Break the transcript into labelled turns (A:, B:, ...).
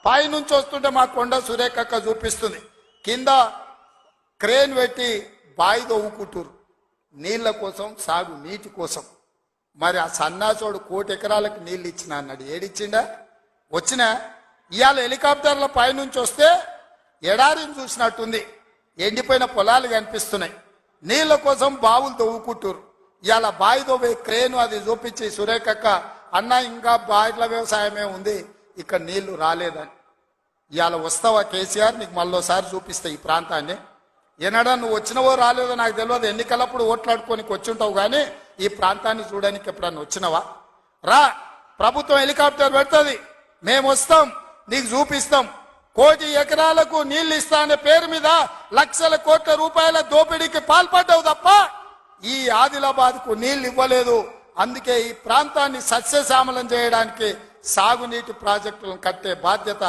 A: పైనుంచి వస్తుంటే మా కొండ సురేఖక్క చూపిస్తుంది, కింద క్రేన్ పెట్టి బాయి తవ్వుకుంటారు నీళ్ల కోసం, సాగు నీటి కోసం. మరి ఆ సన్నాసోడు 1 కోటి ఎకరాలకు నీళ్ళు ఇచ్చిన అన్నాడు, ఏడిచ్చిండా? వచ్చినా ఇవాళ హెలికాప్టర్ల పైనుంచి వస్తే ఎడారిని చూసినట్టుంది, ఎండిపోయిన పొలాలు కనిపిస్తున్నాయి. నీళ్ల కోసం బావులు తవ్వుకుంటారు. ఇవాళ బావి తవ్వే క్రేను అది చూపించి సురేఖక్క అన్న ఇంకా బాయిల వ్యవసాయమే ఉంది, ఇక్కడ నీళ్లు రాలేదని. ఇవాళ వస్తావా కేసీఆర్, నీకు మళ్ళోసారి చూపిస్తా ఈ ప్రాంతాన్ని. ఏనాడా నువ్వు వచ్చినవో రాలేదో నాకు తెలియదు, ఎన్నికలప్పుడు ఓట్లాడుకోనికి వచ్చి ఉంటావు, కానీ ఈ ప్రాంతాన్ని చూడడానికి ఎప్పుడన్నా వచ్చినవా? రా, ప్రభుత్వం హెలికాప్టర్ పెడుతుంది, మేము వస్తాం, నీకు చూపిస్తాం. 1 కోటి ఎకరాలకు నీళ్లు ఇస్తా అనే పేరు మీద లక్షల కోట్ల రూపాయల దోపిడీకి పాల్పడ్డావు తప్ప ఈ ఆదిలాబాద్ కు నీళ్లు ఇవ్వలేదు. అందుకే ఈ ప్రాంతాన్ని సస్యశ్యామలం చేయడానికి సాగునీటి ప్రాజెక్టులను కట్టే బాధ్యత